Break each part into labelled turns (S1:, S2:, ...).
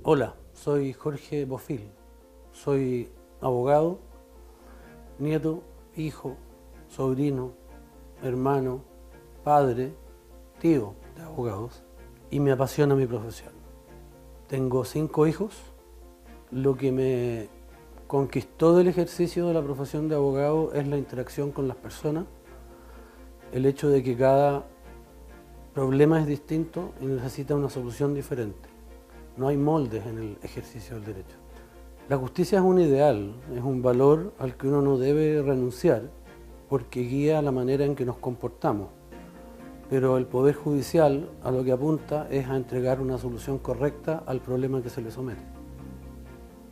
S1: Hola, soy Jorge Bofill, soy abogado, nieto, hijo, sobrino, hermano, padre, tío de abogados y me apasiona mi profesión. Tengo 5 hijos, lo que me conquistó del ejercicio de la profesión de abogado es la interacción con las personas, el hecho de que cada problema es distinto y necesita una solución diferente. No hay moldes en el ejercicio del derecho. La justicia es un ideal, es un valor al que uno no debe renunciar porque guía la manera en que nos comportamos. Pero el Poder Judicial a lo que apunta es a entregar una solución correcta al problema que se le somete.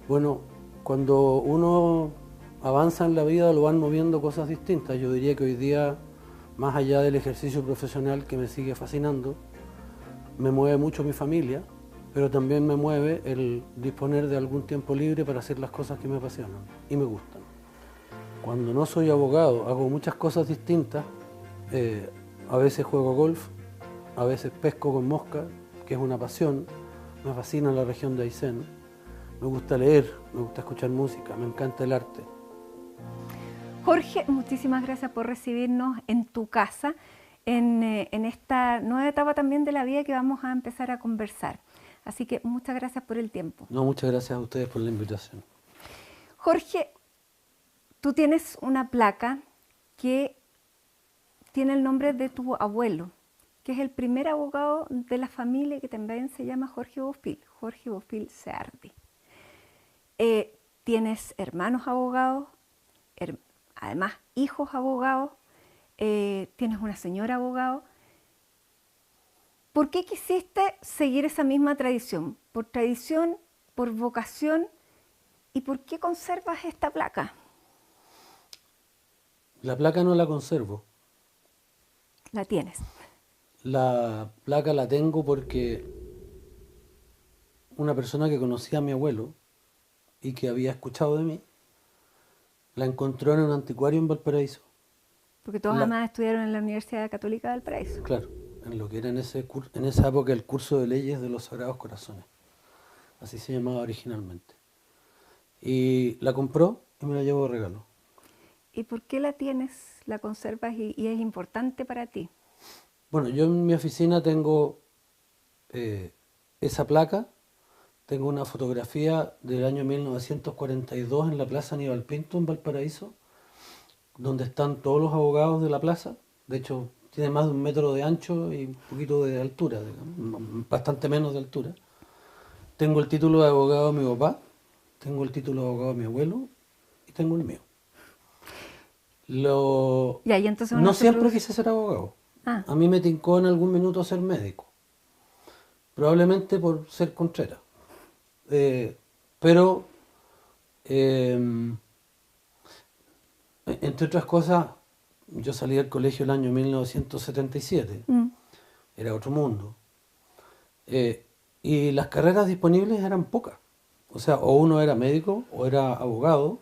S1: Bueno, cuando uno avanza en la vida lo van moviendo cosas distintas. Yo diría que hoy día, más allá del ejercicio profesional que me sigue fascinando, me mueve mucho mi familia, pero también me mueve el disponer de algún tiempo libre para hacer las cosas que me apasionan y me gustan. Cuando no soy abogado hago muchas cosas distintas, a veces juego golf, a veces pesco con mosca, que es una pasión, me fascina la región de Aysén, me gusta leer, me gusta escuchar música, me encanta el arte.
S2: Jorge, muchísimas gracias por recibirnos en tu casa, en esta nueva etapa también de la vida que vamos a empezar a conversar. Así que muchas gracias por el tiempo.
S1: No, muchas gracias a ustedes por la invitación.
S2: Jorge, tú tienes una placa que tiene el nombre de tu abuelo, que es el primer abogado de la familia que también se llama Jorge Bofill Seardi. Tienes hermanos abogados, además hijos abogados, tienes una señora abogado. ¿Por qué quisiste seguir esa misma tradición? ¿Por tradición, por vocación? ¿Y por qué conservas esta placa?
S1: La placa no la conservo.
S2: La tienes.
S1: La placa la tengo porque una persona que conocía a mi abuelo y que había escuchado de mí, la encontró en un anticuario en Valparaíso.
S2: Porque todos
S1: La,
S2: además estudiaron en la Universidad Católica del Paraíso.
S1: claro, en lo que era en esa época el curso de leyes de los Sagrados Corazones. Así se llamaba originalmente. Y la compró y me la llevó de regalo.
S2: ¿Y por qué la tienes, la conservas y es importante para ti?
S1: Bueno, yo en mi oficina tengo esa placa, tengo una fotografía del año 1942 en la Plaza Aníbal Pinto en Valparaíso, donde están todos los abogados de la plaza. De hecho, tiene más de 1 metro de ancho y un poquito de altura, digamos, bastante menos de altura. Tengo el título de abogado de mi papá, tengo el título de abogado de mi abuelo y tengo el mío.
S2: Y ahí entonces
S1: No
S2: uno se
S1: siempre
S2: produce...
S1: quise ser abogado.
S2: Ah,
S1: A mí me tincó en algún minuto ser médico, probablemente por ser Contreras. Pero, eh, entre otras cosas, yo salí del colegio el año 1977, era otro mundo. Eh, y las carreras disponibles eran pocas. O sea, o uno era médico, o era abogado,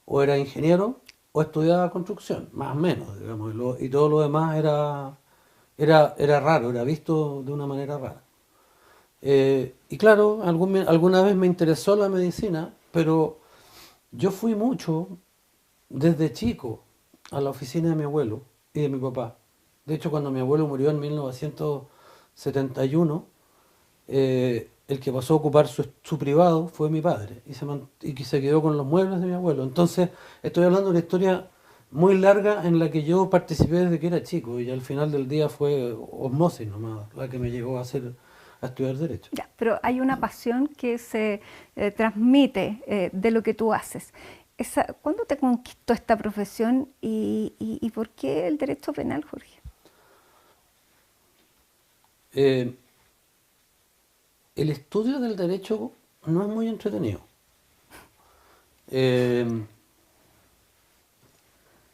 S1: o era ingeniero, o estudiaba construcción, más o menos, digamos. Y todo lo demás era raro, era visto de una manera rara. Y claro, alguna vez me interesó la medicina, pero yo fui mucho desde chico a la oficina de mi abuelo y de mi papá. De hecho, cuando mi abuelo murió en 1971, el que pasó a ocupar su privado fue mi padre y que se quedó con los muebles de mi abuelo. Entonces, estoy hablando de una historia muy larga en la que yo participé desde que era chico y al final del día fue osmosis nomás la que me llevó a estudiar Derecho.
S2: ya, pero hay una pasión que se transmite de lo que tú haces. ¿Cuándo te conquistó esta profesión y por qué el derecho penal, Jorge?
S1: Eh, el estudio del derecho no es muy entretenido. Eh,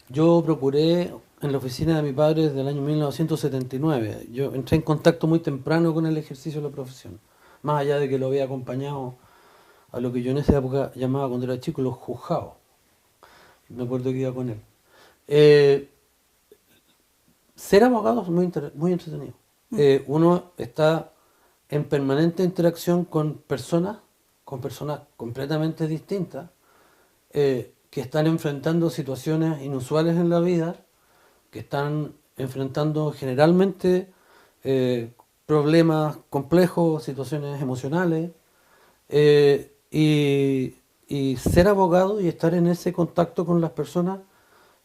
S1: yo procuré en la oficina de mi padre desde el año 1979. Yo entré en contacto muy temprano con el ejercicio de la profesión, más allá de que lo había acompañado a lo que yo en esa época llamaba cuando era chico los juzgados. Me acuerdo que iba con él. Eh, Ser abogado es muy entretenido. Uno está en permanente interacción con personas completamente distintas, que están enfrentando situaciones inusuales en la vida, que están enfrentando generalmente problemas complejos, situaciones emocionales, y ser abogado y estar en ese contacto con las personas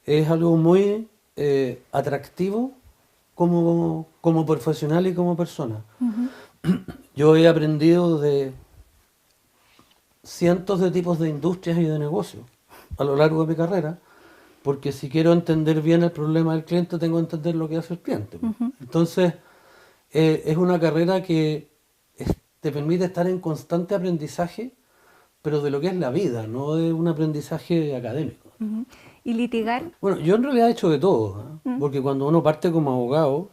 S1: es algo muy atractivo como profesional y como persona. Yo he aprendido de cientos de tipos de industrias y de negocios a lo largo de mi carrera, porque si quiero entender bien el problema del cliente, tengo que entender lo que hace el cliente. Entonces, es una carrera que te permite estar en constante aprendizaje, pero de lo que es la vida, no de un aprendizaje académico.
S2: ¿Y litigar?
S1: Bueno, yo en realidad he hecho de todo, porque cuando uno parte como abogado,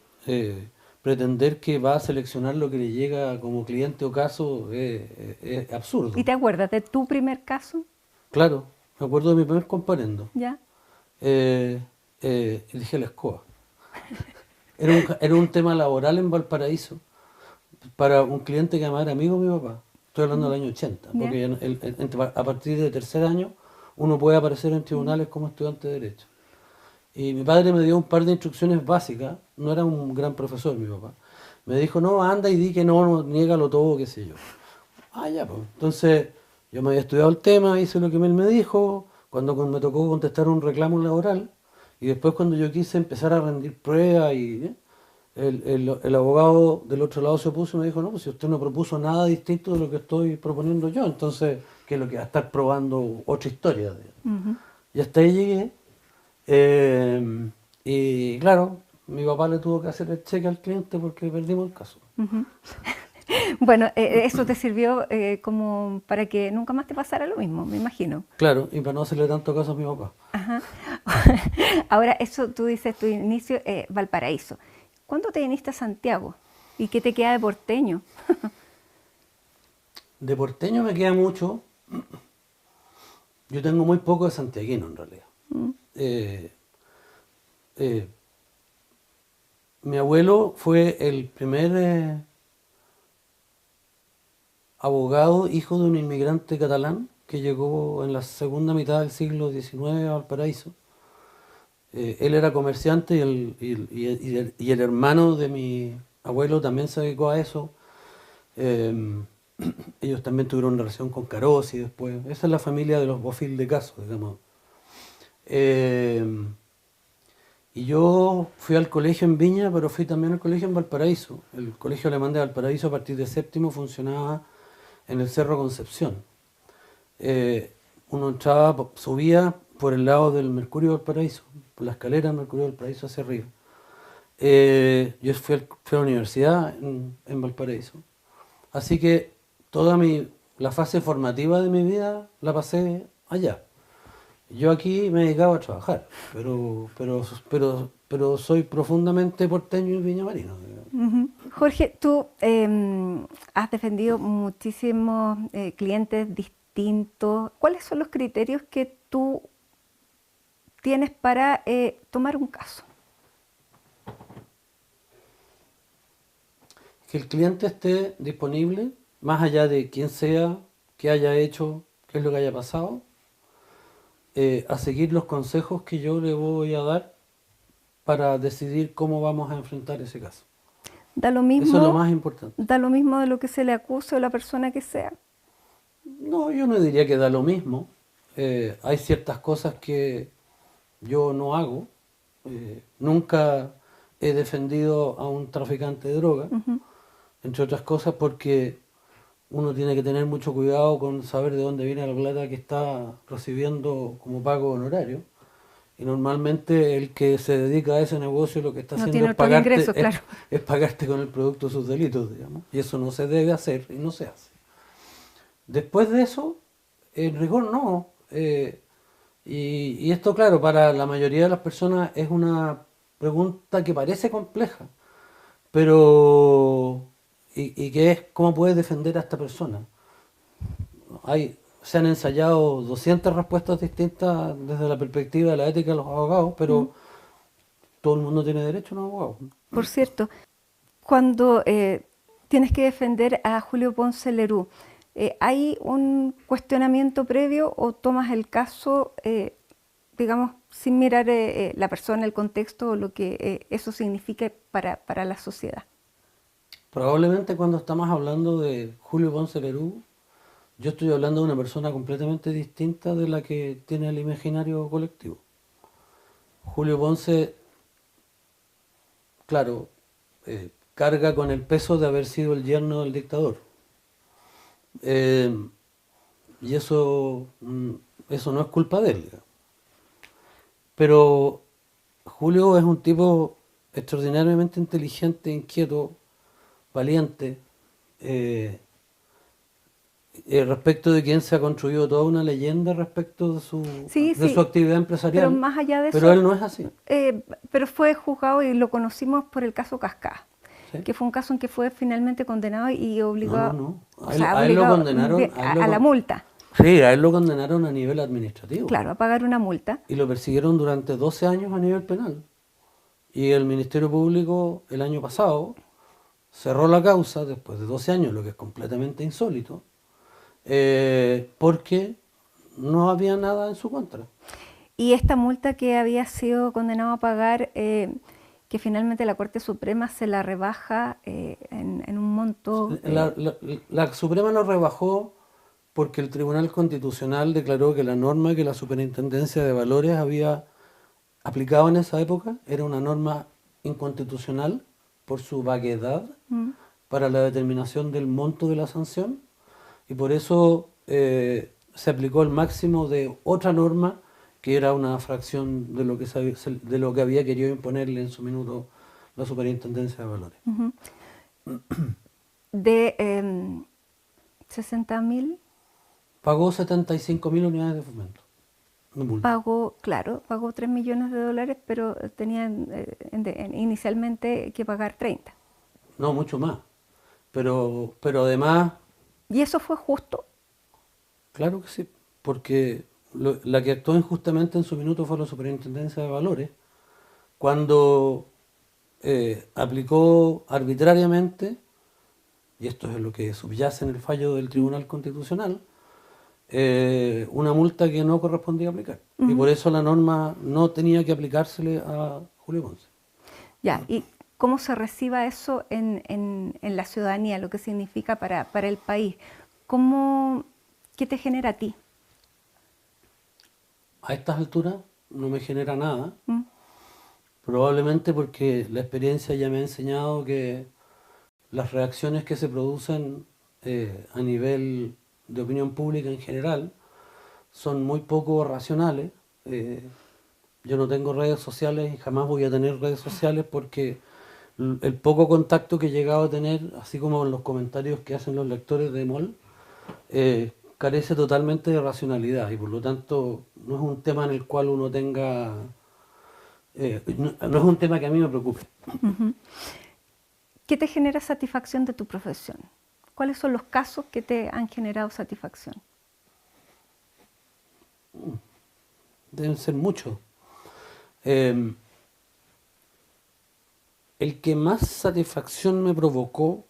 S1: pretender que va a seleccionar lo que le llega como cliente o caso es absurdo.
S2: ¿Y te acuerdas de tu primer caso?
S1: Claro, me acuerdo de mi primer comparendo.
S2: ¿Ya?
S1: Elegí la escoba. Era un tema laboral en Valparaíso para un cliente que además era amigo de mi papá. Estoy hablando del año 80,
S2: Ya.
S1: porque a partir de tercer año uno puede aparecer en tribunales como estudiante de Derecho. Y mi padre me dio un par de instrucciones básicas, no era un gran profesor mi papá. Me dijo, no, anda y di que no, niégalo todo, qué sé yo. Ah, ya, pues. Entonces, yo me había estudiado el tema, hice lo que él me dijo, cuando me tocó contestar un reclamo laboral, y después cuando yo quise empezar a rendir pruebas y el abogado del otro lado se opuso y me dijo, no, pues si usted no propuso nada distinto de lo que estoy proponiendo yo, entonces, ¿qué es lo que va a estar probando otra historia? Y hasta ahí llegué. Y claro, mi papá le tuvo que hacer el cheque al cliente porque perdimos el caso.
S2: Bueno, eso te sirvió como para que nunca más te pasara lo mismo, me imagino.
S1: Claro, y para no hacerle tanto caso a mi papá.
S2: Ajá. Ahora, eso tú dices, tu inicio, Valparaíso. ¿Cuándo te viniste a Santiago? ¿Y qué te queda de porteño?
S1: De porteño me queda mucho. Yo tengo muy poco de santiaguino en realidad. Mi abuelo fue el primer abogado, hijo de un inmigrante catalán que llegó en la segunda mitad del siglo XIX a Valparaíso. Él era comerciante y el hermano de mi abuelo también se dedicó a eso. Ellos también tuvieron una relación con Carosi después. Esa es la familia de los Bofill de Caso, digamos. Y yo fui al colegio en Viña, pero fui también al colegio en Valparaíso. El colegio alemán de Valparaíso a partir de séptimo funcionaba en el Cerro Concepción. Uno entraba, subía por el lado del Mercurio Valparaíso, por la escalera del Mercurio Valparaíso hacia arriba. Yo fui a la universidad en Valparaíso. Así que toda la fase formativa de mi vida la pasé allá. Yo aquí me dedicaba a trabajar, pero soy profundamente porteño y viñamarino.
S2: Jorge, tú has defendido muchísimos clientes distintos. ¿Cuáles son los criterios que tú tienes para tomar un caso?
S1: Que el cliente esté disponible, más allá de quién sea, qué haya hecho, qué es lo que haya pasado, a seguir los consejos que yo le voy a dar para decidir cómo vamos a enfrentar ese caso.
S2: Da lo mismo,
S1: eso es lo más importante.
S2: ¿Da lo mismo de lo que se le acuse o la persona que sea?
S1: No, yo no diría que da lo mismo. Hay ciertas cosas que yo no hago. Nunca he defendido a un traficante de droga, entre otras cosas porque uno tiene que tener mucho cuidado con saber de dónde viene la plata que está recibiendo como pago honorario. Y normalmente el que se dedica a ese negocio lo que está haciendo es pagarte,
S2: ingresos, claro.
S1: es pagarte con el producto de sus delitos, digamos. Y eso no se debe hacer y no se hace. Después de eso, en rigor no. Y esto, claro, para la mayoría de las personas es una pregunta que parece compleja, pero y que es cómo puedes defender a esta persona. Se han ensayado 200 respuestas distintas desde la perspectiva de la ética de los abogados, pero todo el mundo tiene derecho a un abogado.
S2: Por cierto, cuando tienes que defender a Julio Ponce Lerú. ¿Hay un cuestionamiento previo o tomas el caso, digamos, sin mirar la persona, el contexto o lo que eso significa para la sociedad?
S1: Probablemente cuando estamos hablando de Julio Ponce Lerú, yo estoy hablando de una persona completamente distinta de la que tiene el imaginario colectivo. Julio Ponce, claro, carga con el peso de haber sido el yerno del dictador. Y eso no es culpa de él, digamos. Pero Julio es un tipo extraordinariamente inteligente, inquieto, valiente, respecto de quien se ha construido toda una leyenda respecto de su actividad empresarial.
S2: Pero más allá de
S1: pero
S2: eso,
S1: él no es así.
S2: Pero fue juzgado y lo conocimos por el caso Cascada,
S1: ¿Sí?
S2: que fue un caso en que fue finalmente condenado y obligado,
S1: No.
S2: A él lo condenaron a la multa.
S1: Sí, a él lo condenaron a nivel administrativo.
S2: Claro, a pagar una multa.
S1: Y lo persiguieron durante 12 años a nivel penal. Y el Ministerio Público el año pasado cerró la causa después de 12 años, lo que es completamente insólito, porque no había nada en su contra.
S2: Y esta multa que había sido condenado a pagar, que finalmente la Corte Suprema se la rebaja en un monto...
S1: La Suprema lo rebajó porque el Tribunal Constitucional declaró que la norma que la Superintendencia de Valores había aplicado en esa época era una norma inconstitucional por su vaguedad para la determinación del monto de la sanción, y por eso se aplicó el máximo de otra norma que era una fracción de lo que había querido imponerle en su minuto la Superintendencia de Valores.
S2: De 60.000...
S1: Pagó 75.000 unidades de fomento.
S2: Pagó 3 millones de dólares, pero tenían inicialmente que pagar 30.
S1: No, mucho más. Pero además...
S2: ¿Y eso fue justo?
S1: Claro que sí, porque la que actuó injustamente en su minuto fue la Superintendencia de Valores, cuando aplicó arbitrariamente, y esto es lo que subyace en el fallo del Tribunal Constitucional, una multa que no correspondía aplicar. Y por eso la norma no tenía que aplicársele a Julio Ponce.
S2: Ya, ¿y cómo se reciba eso en la ciudadanía, lo que significa para el país? ¿Qué te genera a ti?
S1: A estas alturas no me genera nada, probablemente porque la experiencia ya me ha enseñado que las reacciones que se producen a nivel de opinión pública en general son muy poco racionales. Yo no tengo redes sociales y jamás voy a tener redes sociales porque el poco contacto que he llegado a tener, así como en los comentarios que hacen los lectores de MOL, carece totalmente de racionalidad y por lo tanto no es un tema en el cual uno tenga... no es un tema que a mí me preocupe.
S2: ¿Qué te genera satisfacción de tu profesión? ¿Cuáles son los casos que te han generado satisfacción?
S1: Deben ser muchos. El que más satisfacción me provocó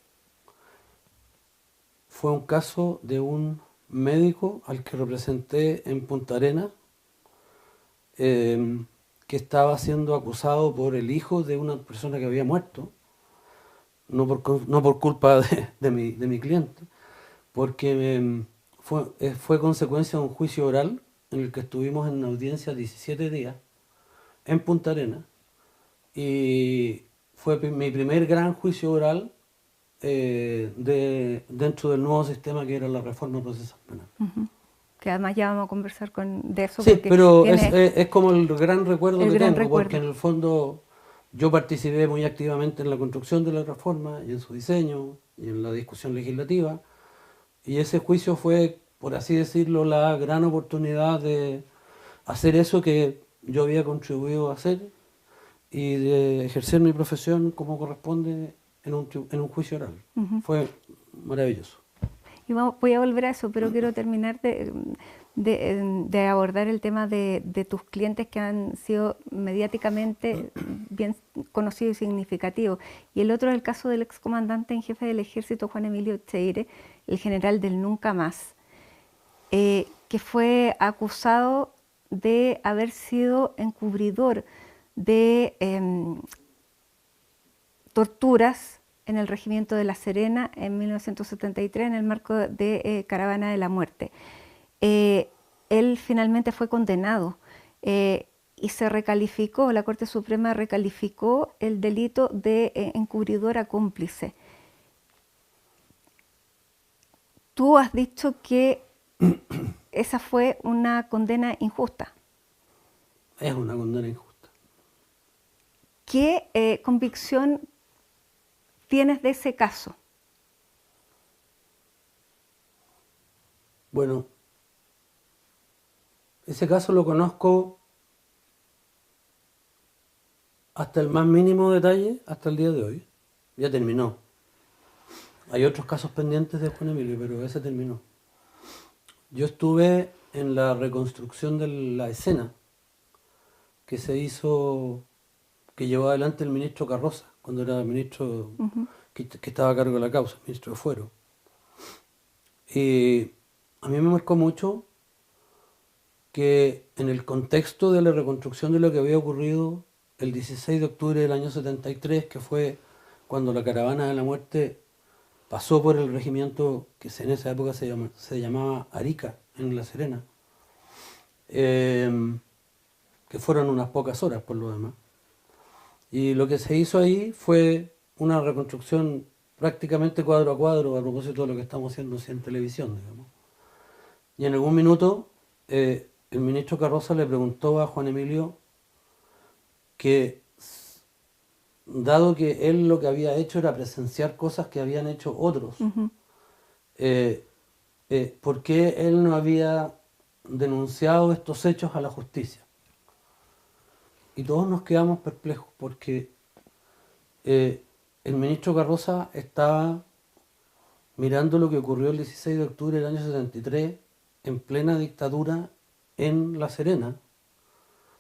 S1: fue un caso de un médico al que representé en Punta Arenas, que estaba siendo acusado por el hijo de una persona que había muerto, no por culpa de mi cliente, porque fue consecuencia de un juicio oral en el que estuvimos en audiencia 17 días en Punta Arenas, y fue mi primer gran juicio oral dentro del nuevo sistema que era la reforma procesal penal.
S2: Que además ya vamos a conversar de eso.
S1: Sí, pero es como el gran recuerdo que tengo, porque en el fondo yo participé muy activamente en la construcción de la reforma y en su diseño y en la discusión legislativa, y ese juicio fue, por así decirlo, la gran oportunidad de hacer eso que yo había contribuido a hacer y de ejercer mi profesión como corresponde en un juicio oral. Fue maravilloso.
S2: Y voy a volver a eso, pero quiero terminar de abordar el tema de tus clientes que han sido mediáticamente bien conocidos y significativos. Y el otro es el caso del excomandante en jefe del ejército, Juan Emilio Cheire, el general del Nunca Más, que fue acusado de haber sido encubridor de torturas en el regimiento de La Serena en 1973 en el marco de Caravana de la Muerte. Él finalmente fue condenado y se recalificó, la Corte Suprema recalificó el delito de encubridora cómplice. Tú has dicho que esa fue una condena injusta.
S1: Es una condena injusta.
S2: ¿Qué convicción tienes de ese caso?
S1: Bueno, ese caso lo conozco hasta el más mínimo detalle, hasta el día de hoy. Ya terminó. Hay otros casos pendientes de Juan Emilio, pero ese terminó. Yo estuve en la reconstrucción de la escena que se hizo, que llevó adelante el ministro Carroza, cuando era ministro que estaba a cargo de la causa, ministro de Fuero. Y a mí me marcó mucho que en el contexto de la reconstrucción de lo que había ocurrido el 16 de octubre del año 73, que fue cuando la Caravana de la Muerte pasó por el regimiento que en esa época se llamaba Arica, en La Serena, que fueron unas pocas horas por lo demás. Y lo que se hizo ahí fue una reconstrucción prácticamente cuadro a cuadro a propósito de lo que estamos haciendo en televisión, digamos. Y en algún minuto el ministro Carroza le preguntó a Juan Emilio que, dado que él lo que había hecho era presenciar cosas que habían hecho otros, ¿por qué él no había denunciado estos hechos a la justicia? Y todos nos quedamos perplejos porque el ministro Carroza estaba mirando lo que ocurrió el 16 de octubre del año 73 en plena dictadura en La Serena,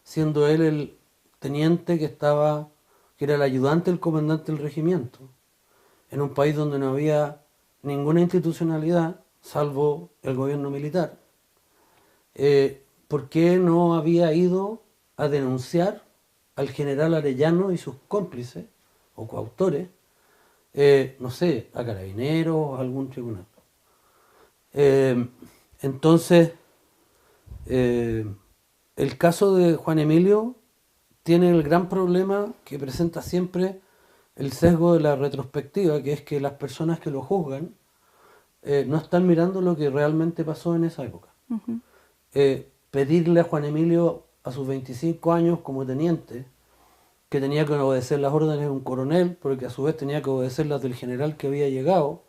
S1: siendo él el teniente que era el ayudante del comandante del regimiento, en un país donde no había ninguna institucionalidad, salvo el gobierno militar. ¿Por qué no había ido a denunciar al general Arellano y sus cómplices o coautores, no sé, a Carabineros o a algún tribunal? Entonces, el caso de Juan Emilio tiene el gran problema que presenta siempre el sesgo de la retrospectiva, que es que las personas que lo juzgan no están mirando lo que realmente pasó en esa época. Pedirle a Juan Emilio a sus 25 años como teniente, que tenía que obedecer las órdenes de un coronel, porque a su vez tenía que obedecer las del general que había llegado,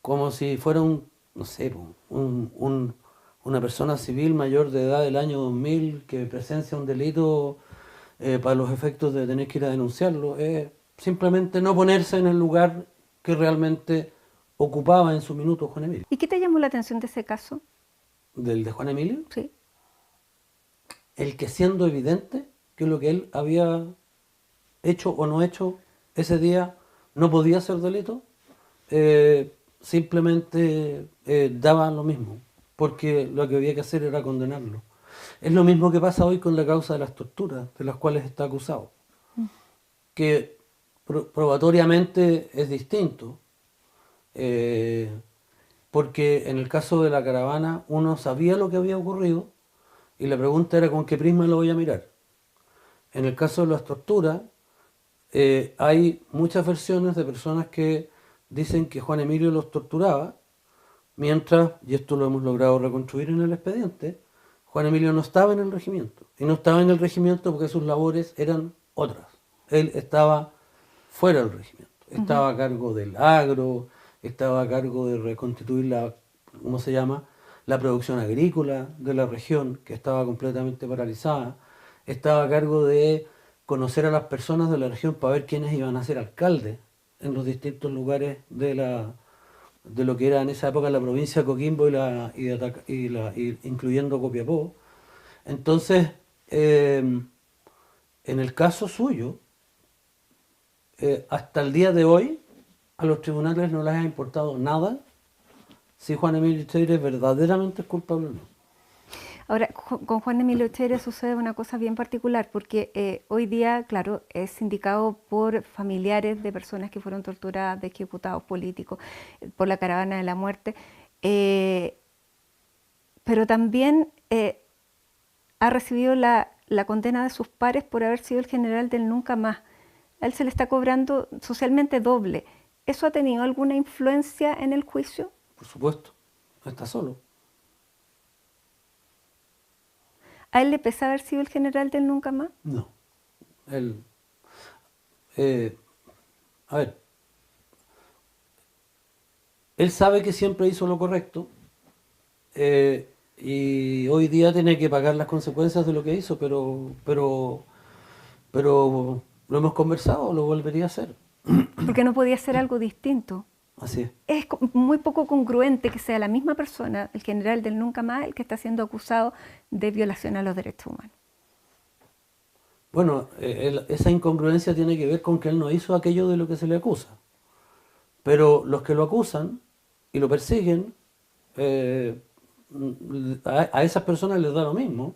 S1: como si fuera no sé, una persona civil mayor de edad del año 2000 que presencia un delito para los efectos de tener que ir a denunciarlo. Simplemente no ponerse en el lugar que realmente ocupaba en su minuto Juan Emilio.
S2: ¿Y qué te llamó la atención de ese caso?
S1: ¿Del de Juan Emilio?
S2: Sí.
S1: El que, siendo evidente que lo que él había hecho o no hecho ese día no podía ser delito, simplemente daba lo mismo, porque lo que había que hacer era condenarlo. Es lo mismo que pasa hoy con la causa de las torturas, de las cuales está acusado, que probatoriamente es distinto, porque en el caso de la caravana uno sabía lo que había ocurrido y la pregunta era con qué prisma lo voy a mirar. En el caso de las torturas hay muchas versiones de personas que dicen que Juan Emilio los torturaba, mientras, y esto lo hemos logrado reconstruir en el expediente, Juan Emilio no estaba en el regimiento. Y no estaba en el regimiento porque sus labores eran otras. Él estaba fuera del regimiento. Estaba a cargo del agro, estaba a cargo de reconstituir ¿cómo se llama?, la producción agrícola de la región, que estaba completamente paralizada. Estaba a cargo de conocer a las personas de la región para ver quiénes iban a ser alcaldes en los distintos lugares de de lo que era en esa época la provincia de Coquimbo incluyendo Copiapó. Entonces, en el caso suyo, hasta el día de hoy, a los tribunales no les ha importado nada si Juan Emilio Echeverría verdaderamente es culpable o no.
S2: Ahora, con Juan Emilio Echeverría sucede una cosa bien particular, porque hoy día, claro, es indicado por familiares de personas que fueron torturadas, de ejecutados políticos, por la caravana de la muerte, pero también ha recibido la condena de sus pares por haber sido el general del nunca más. A él se le está cobrando socialmente doble. ¿Eso ha tenido alguna influencia en el juicio?
S1: Por supuesto, no está solo.
S2: ¿A él le pesa haber sido el general del nunca más?
S1: No. Él, a ver, él sabe que siempre hizo lo correcto y hoy día tiene que pagar las consecuencias de lo que hizo, pero lo hemos conversado, lo volvería a hacer.
S2: Porque no podía ser algo distinto.
S1: Así es.
S2: Es muy poco congruente que sea la misma persona, el general del nunca más, el que está siendo acusado de violación a los derechos humanos.
S1: Bueno, esa incongruencia tiene que ver con que él no hizo aquello de lo que se le acusa. Pero los que lo acusan y lo persiguen, a esas personas les da lo mismo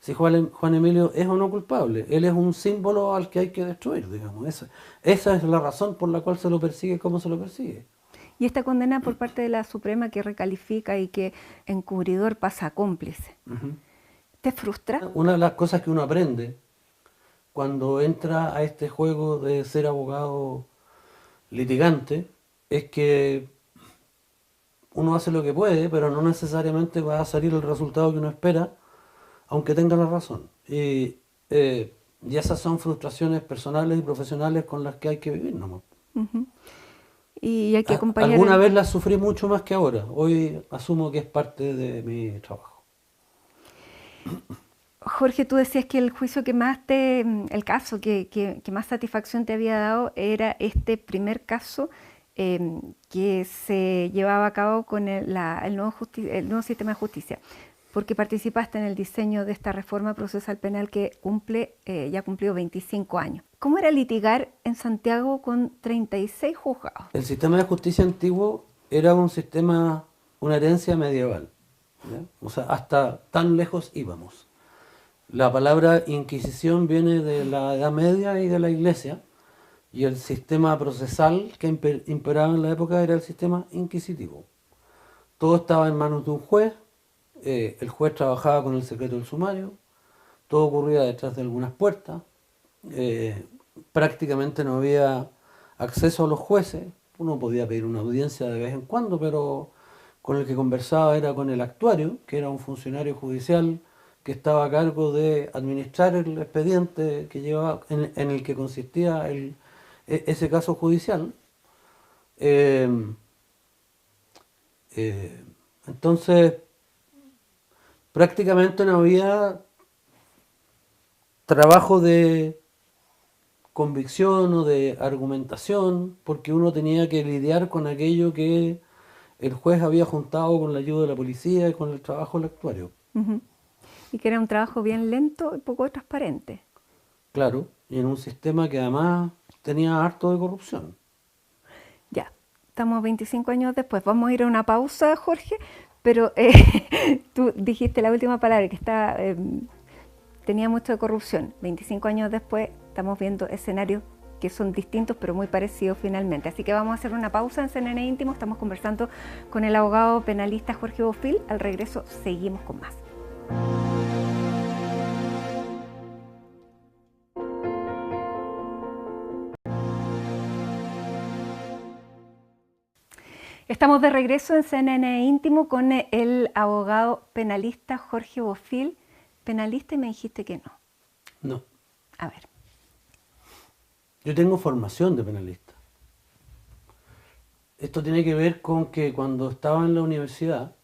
S1: si Juan Emilio es o no culpable. Él es un símbolo al que hay que destruir, digamos. Esa es la razón por la cual se lo persigue como se lo persigue.
S2: Y esta condena por parte de la Suprema que recalifica y que encubridor pasa a cómplice. ¿Te frustra?
S1: Una de las cosas que uno aprende cuando entra a este juego de ser abogado litigante es que uno hace lo que puede, pero no necesariamente va a salir el resultado que uno espera, aunque tenga la razón. Y esas son frustraciones personales y profesionales con las que hay que vivir nomás.
S2: Y hay que acompañar.
S1: Alguna vez las sufrí mucho más que ahora. Hoy asumo que es parte de mi trabajo.
S2: Jorge, tú decías que el juicio que más el caso que más satisfacción te había dado era este primer caso que se llevaba a cabo con el nuevo sistema de justicia, porque participaste en el diseño de esta reforma procesal penal que ya cumplió 25 años. ¿Cómo era litigar en Santiago con 36 juzgados?
S1: El sistema de justicia antiguo era un sistema, una herencia medieval, ¿ya? O sea, hasta tan lejos íbamos. La palabra Inquisición viene de la Edad Media y de la Iglesia, y el sistema procesal que imperaba en la época era el sistema inquisitivo. Todo estaba en manos de un juez, el juez trabajaba con el secreto del sumario, todo ocurría detrás de algunas puertas, prácticamente no había acceso a los jueces, uno podía pedir una audiencia de vez en cuando, pero con el que conversaba era con el actuario, que era un funcionario judicial que estaba a cargo de administrar el expediente que llevaba, en el que consistía ese caso judicial. Entonces, prácticamente no había trabajo de convicción o de argumentación, porque uno tenía que lidiar con aquello que el juez había juntado con la ayuda de la policía y con el trabajo del actuario.
S2: Y que era un trabajo bien lento y poco transparente.
S1: Claro, y en un sistema que además tenía harto de corrupción.
S2: Ya, estamos 25 años después. Vamos a ir a una pausa, Jorge, pero tú dijiste la última palabra, que tenía mucho de corrupción. 25 años después estamos viendo escenarios que son distintos pero muy parecidos finalmente. Así que vamos a hacer una pausa en CNN Íntimo. Estamos conversando con el abogado penalista Jorge Bofill. Al regreso seguimos con más. Estamos de regreso en CNN Íntimo con el abogado penalista Jorge Bofill. Penalista, y me dijiste que no.
S1: No.
S2: A ver.
S1: Yo tengo formación de penalista. Esto tiene que ver con que cuando estaba en la universidad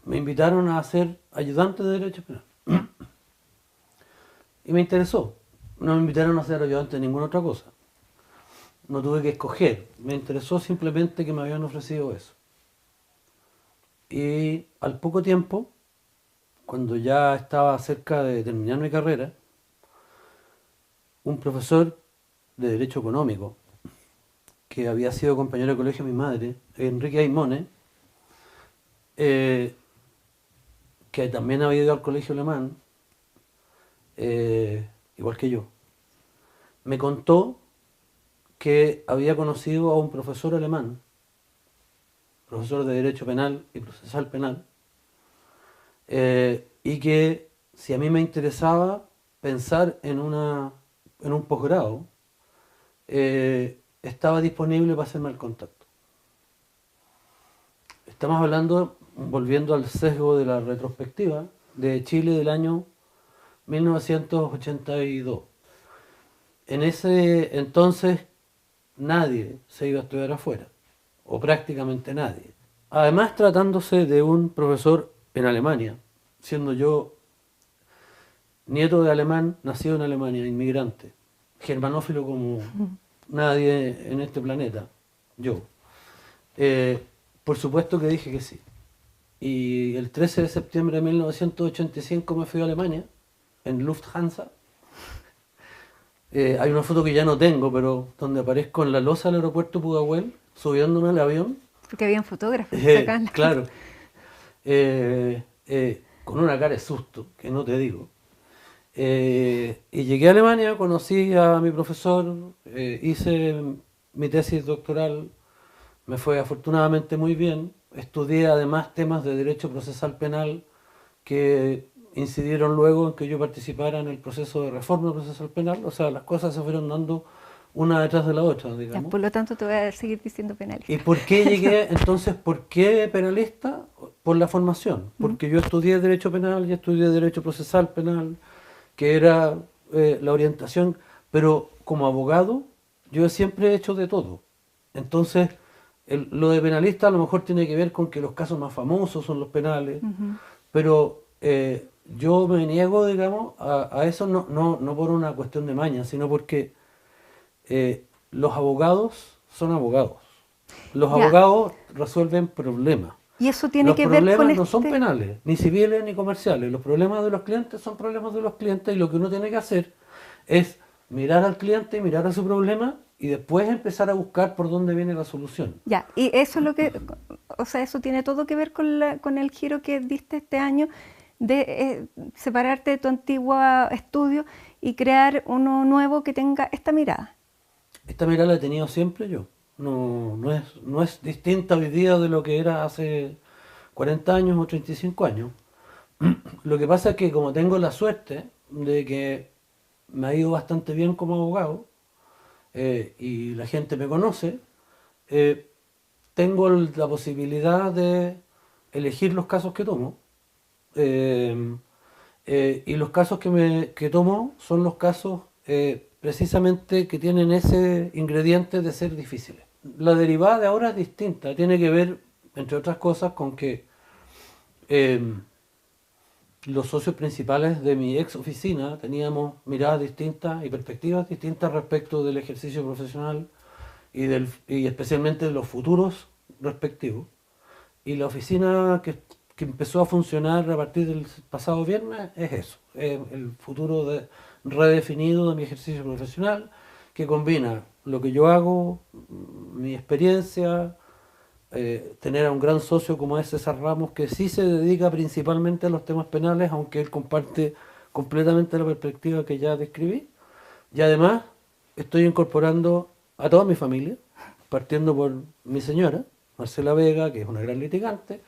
S1: me invitaron a ser ayudante de Derecho Penal. Y me interesó. No me invitaron a ser ayudante de ninguna otra cosa. no tuve que escoger, me interesó simplemente que me habían ofrecido eso. Y al poco tiempo, cuando ya estaba cerca de terminar mi carrera, un profesor de Derecho Económico, que había sido compañero de colegio de mi madre, Enrique Aimone, que también había ido al colegio alemán, igual que yo, me contó que había conocido a un profesor alemán, profesor de Derecho Penal y Procesal Penal, y que si a mí me interesaba pensar en un posgrado, estaba disponible para hacerme el contacto. Estamos hablando, volviendo al sesgo de la retrospectiva, de Chile del año 1982. En ese entonces nadie se iba a estudiar afuera, o prácticamente nadie. Además, tratándose de un profesor en Alemania, siendo yo nieto de alemán, nacido en Alemania, inmigrante, germanófilo como nadie en este planeta, yo. Por supuesto que dije que sí. Y el 13 de septiembre de 1985 me fui a Alemania, en Lufthansa. Hay una foto que ya no tengo, pero donde aparezco en la losa del aeropuerto Pudahuel, subiéndome al avión.
S2: Porque habían fotógrafos que sacaban las
S1: Claro. Con una cara de susto, que no te digo. Y llegué a Alemania, conocí a mi profesor, hice mi tesis doctoral, me fue afortunadamente muy bien. Estudié además temas de derecho procesal penal que incidieron luego en que yo participara en el proceso de reforma procesal penal. O sea, las cosas se fueron dando una detrás de la otra,
S2: Ya,
S1: digamos.
S2: por lo tanto, te voy a seguir diciendo penalista.
S1: ¿Y por qué llegué entonces? ¿Por qué penalista? Por la formación. Porque yo estudié Derecho Penal y estudié Derecho Procesal Penal, que era la orientación, pero como abogado yo siempre he hecho de todo. Entonces, lo de penalista a lo mejor tiene que ver con que los casos más famosos son los penales, pero yo me niego, digamos, a eso no por una cuestión de maña, sino porque los abogados son abogados. Los
S2: Ya.
S1: abogados resuelven problemas.
S2: Y eso tiene
S1: Los
S2: que ver con
S1: problemas no son
S2: este...
S1: penales, ni civiles ni comerciales. Los problemas de los clientes son problemas de los clientes y lo que uno tiene que hacer es mirar al cliente, mirar a su problema y después empezar a buscar por dónde viene la solución.
S2: Ya, y eso es lo que, o sea, eso tiene todo que ver con el giro que diste este año de separarte de tu antiguo estudio y crear uno nuevo que tenga esta mirada.
S1: Esta mirada la he tenido siempre yo. No es distinta hoy día de lo que era hace 40 años o 35 años. Lo que pasa es que como tengo la suerte de que me ha ido bastante bien como abogado y la gente me conoce, tengo la posibilidad de elegir los casos que tomo. Y los casos que tomo son los casos precisamente que tienen ese ingrediente de ser difíciles. La derivada de ahora es distinta, tiene que ver, entre otras cosas, con que los socios principales de mi ex oficina teníamos miradas distintas y perspectivas distintas respecto del ejercicio profesional y especialmente de los futuros respectivos. Y la oficina que empezó a funcionar a partir del pasado viernes es eso, el futuro redefinido de mi ejercicio profesional, que combina lo que yo hago, mi experiencia, tener a un gran socio como es César Ramos, que sí se dedica principalmente a los temas penales, aunque él comparte completamente la perspectiva que ya describí. Y además estoy incorporando a toda mi familia, partiendo por mi señora, Marcela Vega, que es una gran litigante,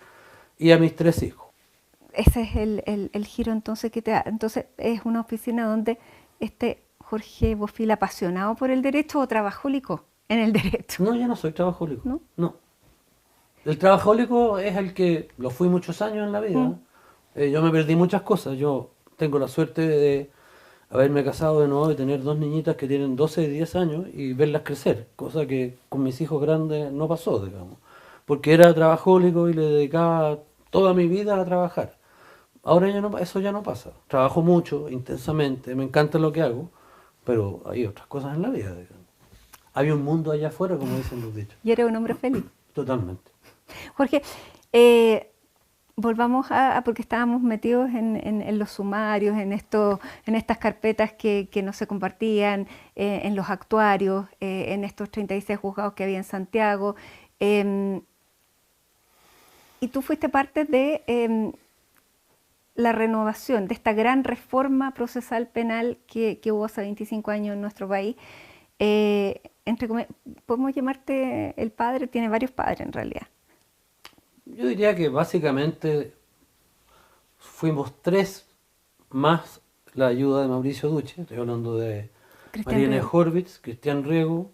S1: y a mis 3 hijos.
S2: Ese es el giro entonces que te da. Entonces es una oficina donde Jorge Bofill, apasionado por el derecho o trabajólico en el derecho.
S1: No, yo no soy trabajólico.
S2: ¿No?
S1: No. El trabajólico es el que lo fui muchos años en la vida. Yo me perdí muchas cosas. Yo tengo la suerte de haberme casado de nuevo y tener 2 niñitas que tienen 12 y 10 años y verlas crecer, cosa que con mis hijos grandes no pasó, digamos, porque era trabajólico y le dedicaba toda mi vida a trabajar. Ahora eso ya no pasa. Trabajo mucho, intensamente, me encanta lo que hago, pero hay otras cosas en la vida, digamos. Hay un mundo allá afuera, como dicen los dichos.
S2: Y eres un hombre feliz.
S1: Totalmente.
S2: Jorge, volvamos porque estábamos metidos en los sumarios, en estas carpetas que no se compartían, en los actuarios, en estos 36 juzgados que había en Santiago. Y tú fuiste parte de la renovación, de esta gran reforma procesal penal que hubo hace 25 años en nuestro país. ¿Podemos llamarte el padre? Tiene varios padres en realidad.
S1: Yo diría que básicamente fuimos tres más la ayuda de Mauricio Duche. Estoy hablando de Mariana Horvitz, Cristian Riego.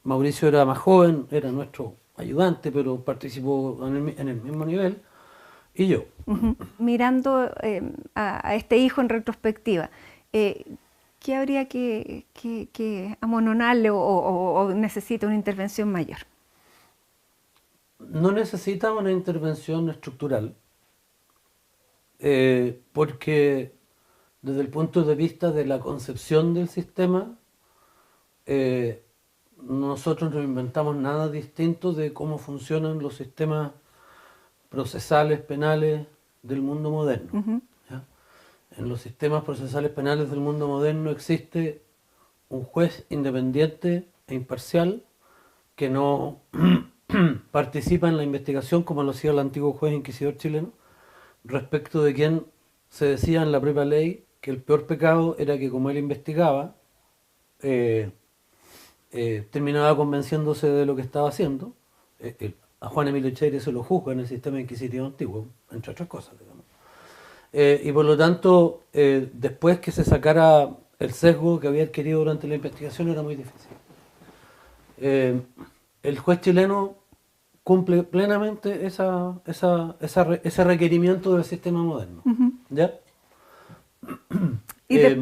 S1: Mauricio era más joven, era nuestro ayudante, pero participó en el mismo nivel. Y yo.
S2: Mirando a este hijo en retrospectiva, ¿qué habría que amononarle o necesita una intervención mayor?
S1: No necesita una intervención estructural, porque desde el punto de vista de la concepción del sistema, nosotros no inventamos nada distinto de cómo funcionan los sistemas procesales penales del mundo moderno. ¿Ya? En los sistemas procesales penales del mundo moderno existe un juez independiente e imparcial que no participa en la investigación como lo hacía el antiguo juez inquisidor chileno, respecto de quien se decía en la propia ley que el peor pecado era que como él investigaba, terminaba convenciéndose de lo que estaba haciendo. A Juan Emilio Echeire se lo juzga en el sistema inquisitivo antiguo, entre otras cosas, digamos. Y por lo tanto, después que se sacara el sesgo que había adquirido durante la investigación era muy difícil. El juez chileno cumple plenamente ese requerimiento del sistema moderno. ¿Ya?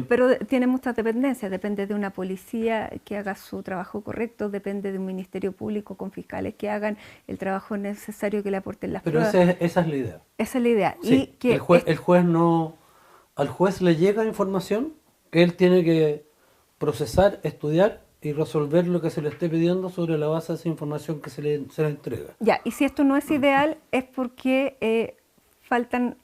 S2: Pero tiene muchas dependencias, depende de una policía que haga su trabajo correcto, depende de un ministerio público con fiscales que hagan el trabajo necesario que le aporten las pruebas.
S1: Pero esa es la idea.
S2: Esa es la idea.
S1: Sí,
S2: y que
S1: al juez le llega información que él tiene que procesar, estudiar y resolver lo que se le esté pidiendo sobre la base de esa información que se le entrega.
S2: Ya, y si esto no es ideal es porque faltan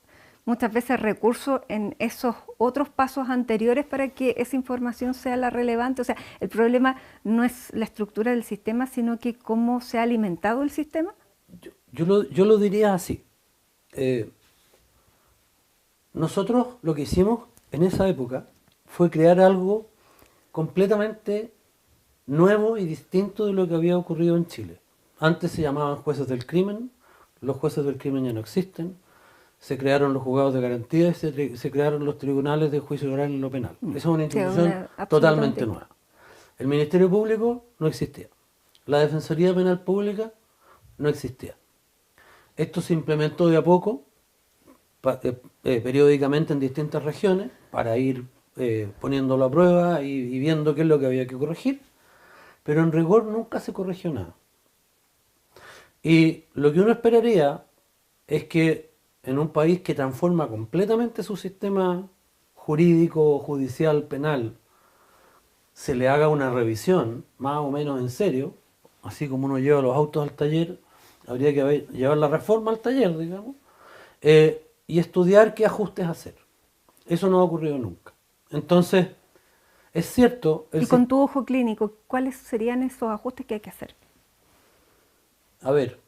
S2: muchas veces recursos en esos otros pasos anteriores para que esa información sea la relevante. O sea, el problema no es la estructura del sistema, sino que cómo se ha alimentado el sistema.
S1: Yo lo diría así. Nosotros lo que hicimos en esa época fue crear algo completamente nuevo y distinto de lo que había ocurrido en Chile. Antes se llamaban jueces del crimen, los jueces del crimen ya no existen. Se crearon los juzgados de garantía y se crearon los tribunales de juicio oral en lo penal. Esa es una institución totalmente nueva. El Ministerio Público no existía. La Defensoría Penal Pública no existía. Esto se implementó de a poco, periódicamente en distintas regiones, para ir poniéndolo a prueba y viendo qué es lo que había que corregir, pero en rigor nunca se corrigió nada. Y lo que uno esperaría es que en un país que transforma completamente su sistema jurídico, judicial, penal, se le haga una revisión más o menos en serio, así como uno lleva los autos al taller, habría que llevar la reforma al taller, digamos, y estudiar qué ajustes hacer. Eso no ha ocurrido nunca. Entonces, es cierto...
S2: Y con tu ojo clínico, ¿cuáles serían esos ajustes que hay que hacer?
S1: A ver,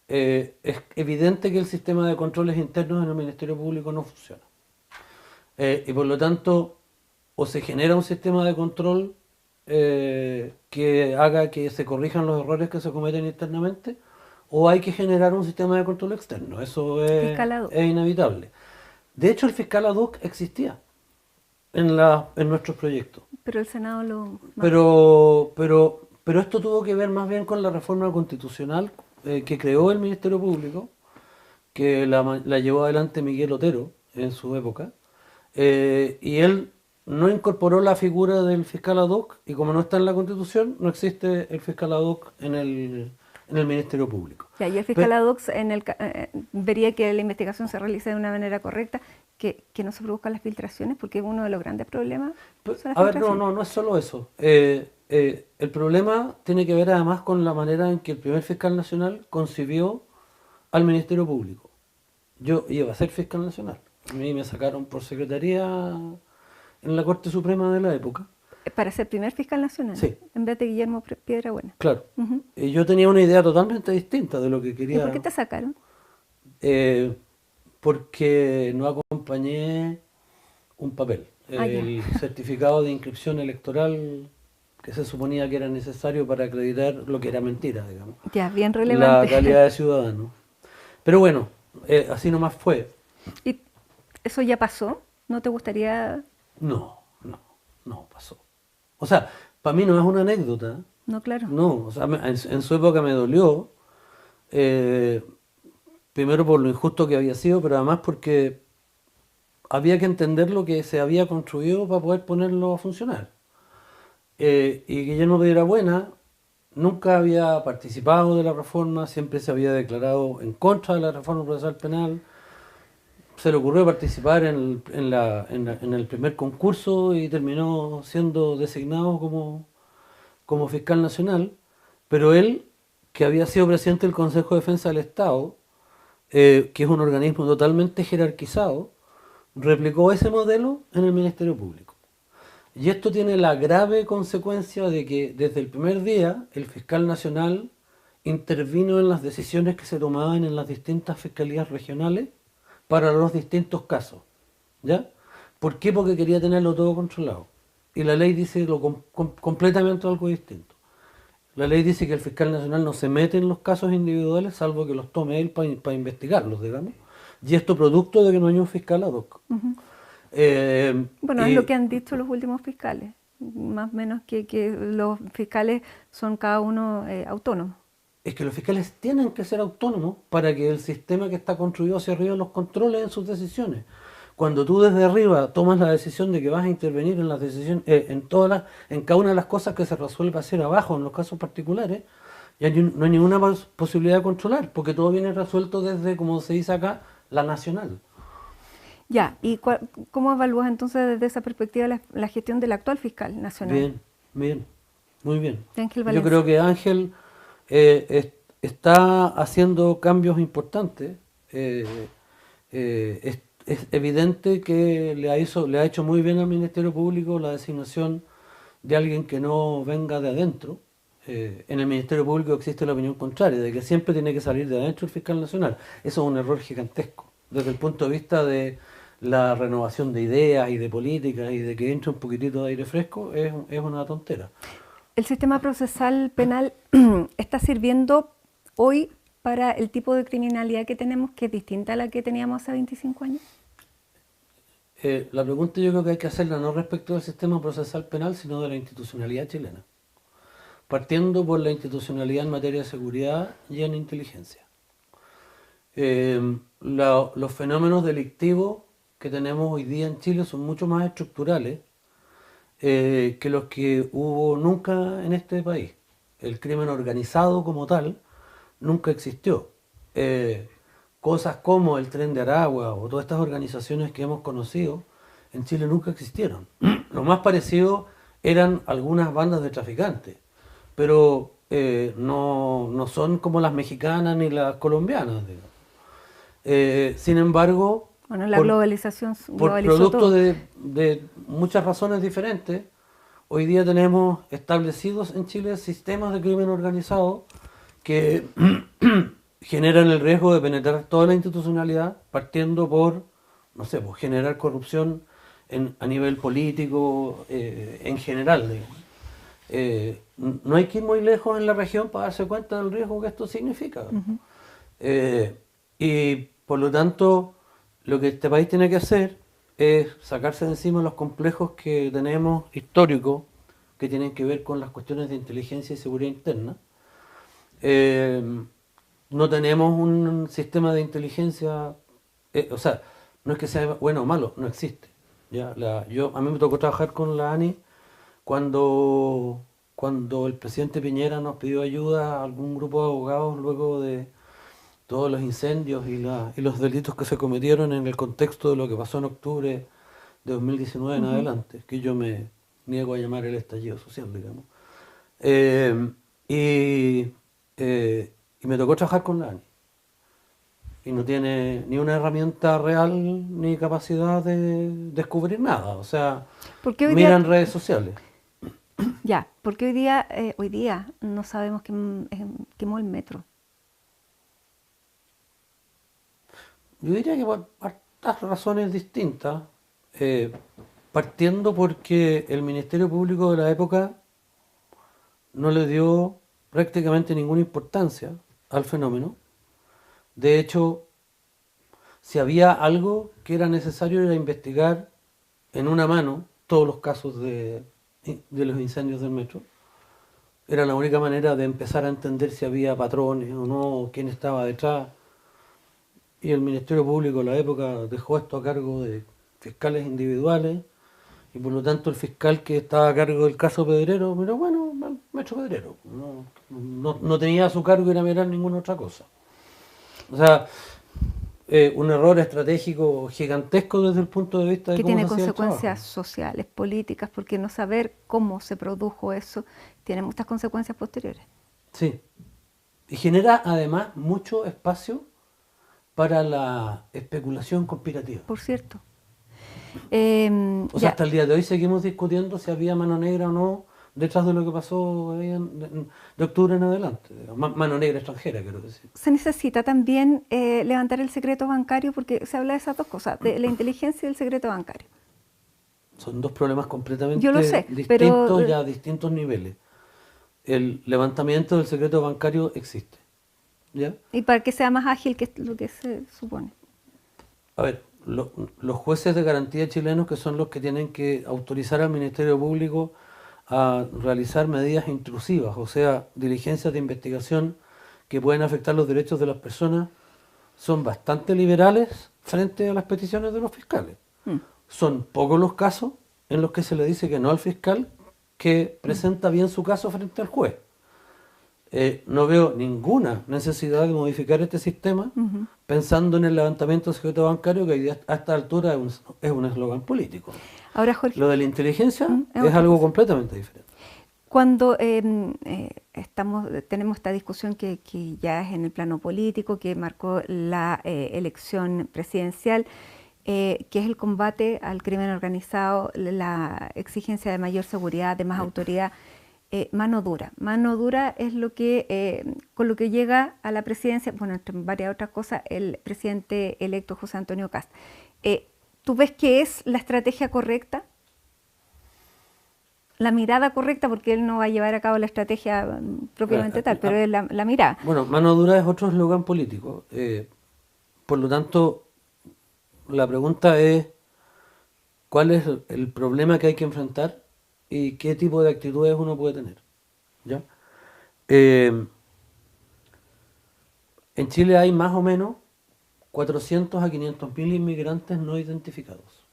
S1: es evidente que el sistema de controles internos en el Ministerio Público no funciona. Y por lo tanto, o se genera un sistema de control que haga que se corrijan los errores que se cometen internamente, o hay que generar un sistema de control externo. Eso es inevitable. De hecho, el fiscal ad hoc existía en nuestros proyectos.
S2: Pero el Senado lo...
S1: Pero esto tuvo que ver más bien con la reforma constitucional que creó el Ministerio Público, que la llevó adelante Miguel Otero en su época, y él no incorporó la figura del fiscal ad hoc, y como no está en la Constitución, no existe el fiscal ad hoc en el Ministerio Público.
S2: Ya, y el fiscal ad hoc vería que la investigación se realice de una manera correcta, que no se produzcan las filtraciones, porque uno de los grandes problemas son las
S1: a ver,
S2: filtraciones.
S1: no es solo eso. El problema tiene que ver además con la manera en que el primer fiscal nacional concibió al Ministerio Público. Yo iba a ser fiscal nacional. A mí me sacaron por secretaría en la Corte Suprema de la época.
S2: Para ser primer fiscal nacional,
S1: Sí,
S2: en vez de Guillermo Piedrabuena.
S1: claro.
S2: Ujú.
S1: Yo tenía una idea totalmente distinta de lo que
S2: ¿Y
S1: quería.
S2: por qué te sacaron?
S1: eh, Porque no acompañé un papel,
S2: Ah, ya.
S1: el certificado de inscripción electoral que se suponía que era necesario para acreditar lo que era mentira, digamos,
S2: Ya, bien
S1: la
S2: relevante.
S1: calidad de ciudadano. Pero bueno, así nomás fue.
S2: ¿Y eso ya pasó? ¿No te gustaría?
S1: No pasó. O sea, para mí no es una anécdota,
S2: No, claro.
S1: no, o sea, en su época me dolió, eh, primero por lo injusto que había sido, pero además porque había que entender lo que se había construido para poder ponerlo a funcionar. Y Guillermo Piedrabuena nunca había participado de la reforma, siempre se había declarado en contra de la reforma procesal penal. Se le ocurrió participar en el primer concurso y terminó siendo designado como fiscal nacional, pero él, que había sido presidente del Consejo de Defensa del Estado, que es un organismo totalmente jerarquizado, replicó ese modelo en el Ministerio Público. Y esto tiene la grave consecuencia de que desde el primer día el fiscal nacional intervino en las decisiones que se tomaban en las distintas fiscalías regionales para los distintos casos. ¿Ya? ¿Por qué? Porque quería tenerlo todo controlado. Y la ley dice completamente algo distinto. La ley dice que el fiscal nacional no se mete en los casos individuales salvo que los tome él para investigarlos, digamos. Y esto producto de que no hay un fiscal ad hoc.
S2: Ujú.
S1: Eh,
S2: Bueno, es
S1: y
S2: lo que han dicho los últimos fiscales. Más o menos que los fiscales son cada uno autónomos.
S1: es que los fiscales tienen que ser autónomos para que el sistema que está construido hacia arriba los controle en sus decisiones. Cuando tú desde arriba tomas la decisión de que vas a intervenir en las decisiones, en cada una de las cosas que se resuelve hacer abajo, en los casos particulares, ya no hay ninguna posibilidad de controlar, porque todo viene resuelto desde, como se dice acá, la nacional.
S2: Ya, ¿y cómo evalúas entonces desde esa perspectiva la gestión del actual fiscal nacional,
S1: Bien, bien, muy bien.
S2: de Ángel
S1: Yo
S2: Valencia?
S1: creo que Ángel está haciendo cambios importantes. eh, es evidente que le ha hecho muy bien al Ministerio Público la designación de alguien que no venga de adentro. En el Ministerio Público existe la opinión contraria, de que siempre tiene que salir de adentro el fiscal nacional. Eso es un error gigantesco, desde el punto de vista de la renovación de ideas y de políticas y de que entre un poquitito de aire fresco, es una tontera.
S2: ¿El sistema procesal penal está sirviendo hoy para el tipo de criminalidad que tenemos, que es distinta a la que teníamos hace 25 años?
S1: La pregunta yo creo que hay que hacerla no respecto del sistema procesal penal, sino de la institucionalidad chilena, partiendo por la institucionalidad en materia de seguridad y en inteligencia. Los fenómenos delictivos que tenemos hoy día en Chile son mucho más estructurales que los que hubo nunca en este país. El crimen organizado como tal nunca existió. Cosas como el Tren de Aragua o todas estas organizaciones que hemos conocido en Chile nunca existieron. Lo más parecido eran algunas bandas de traficantes, pero no son como las mexicanas ni las colombianas, digamos. Sin embargo,
S2: Bueno, la
S1: por,
S2: globalización
S1: por
S2: globalizó
S1: producto
S2: todo.
S1: de muchas razones diferentes, hoy día tenemos establecidos en Chile sistemas de crimen organizado que generan el riesgo de penetrar toda la institucionalidad, partiendo por, no sé, pues generar corrupción a nivel político en general, digamos. No hay que ir muy lejos en la región para darse cuenta del riesgo que esto significa. Y por lo tanto, lo que este país tiene que hacer es sacarse de encima los complejos que tenemos históricos, que tienen que ver con las cuestiones de inteligencia y seguridad interna. No tenemos un sistema de inteligencia, o sea, no es que sea bueno o malo, no existe. ¿Ya? A mí me tocó trabajar con la ANI cuando el presidente Piñera nos pidió ayuda a algún grupo de abogados luego de todos los incendios y los delitos que se cometieron en el contexto de lo que pasó en octubre de 2019 en adelante, que yo me niego a llamar el estallido social, digamos. Eh, y, y me tocó trabajar con la ANI. Y no tiene ni una herramienta real ni capacidad de descubrir nada. O sea,
S2: Porque hoy día,
S1: miran redes sociales.
S2: ya, porque hoy día no sabemos quién quemó el metro.
S1: Yo diría que por hartas razones distintas, eh, partiendo porque el Ministerio Público de la época no le dio prácticamente ninguna importancia al fenómeno. De hecho, si había algo que era necesario era investigar en una mano todos los casos de los incendios del metro. Era la única manera de empezar a entender si había patrones o no, quién estaba detrás. Y el Ministerio Público de la época dejó esto a cargo de fiscales individuales y por lo tanto el fiscal que estaba a cargo del caso Pedrero, pero bueno, Metro Pedrero, no tenía a su cargo ir a mirar ninguna otra cosa. O sea, un error estratégico gigantesco desde el punto de vista de
S2: Que
S1: cómo
S2: tiene
S1: se hacía el
S2: consecuencias
S1: trabajo.
S2: sociales, políticas, porque no saber cómo se produjo eso tiene muchas consecuencias posteriores.
S1: Sí. Y genera además mucho espacio para la especulación conspirativa.
S2: Por cierto.
S1: O sea,
S2: Ya,
S1: hasta el día de hoy seguimos discutiendo si había mano negra o no detrás de lo que pasó ahí de octubre en adelante. Mano negra extranjera, quiero decir.
S2: se necesita también levantar el secreto bancario porque se habla de esas dos cosas, de la inteligencia y del secreto bancario.
S1: Son dos problemas
S2: Yo lo
S1: completamente
S2: sé, pero
S1: distintos y a distintos niveles. El levantamiento del secreto bancario existe. ¿Ya?
S2: y para que sea más ágil que lo que se supone.
S1: A ver, los jueces de garantía chilenos, que son los que tienen que autorizar al Ministerio Público a realizar medidas intrusivas, o sea, diligencias de investigación que pueden afectar los derechos de las personas, son bastante liberales frente a las peticiones de los fiscales. Son pocos los casos en los que se le dice que no al fiscal que presenta bien su caso frente al juez. No veo ninguna necesidad de modificar este sistema pensando en el levantamiento del secreto bancario, que hoy día, a esta altura es un eslogan político.
S2: Ahora, Jorge,
S1: Lo de la inteligencia
S2: es
S1: es
S2: otra
S1: algo
S2: cosa.
S1: completamente diferente.
S2: Cuando tenemos esta discusión que ya es en el plano político, que marcó la elección presidencial, que es el combate al crimen organizado, la exigencia de mayor seguridad, de más autoridad, mano dura. Mano dura es lo que con lo que llega a la presidencia, bueno, entre varias otras cosas, el presidente electo José Antonio Kast. ¿Tú ves que es la estrategia correcta? La mirada correcta, porque él no va a llevar a cabo la estrategia propiamente tal, pero es la mirada.
S1: Bueno, mano dura es otro eslogan político. Por lo tanto, la pregunta es, ¿cuál es el problema que hay que enfrentar y qué tipo de actitudes uno puede tener? ¿Ya? En Chile hay más o menos 400 a 500 mil inmigrantes no identificados.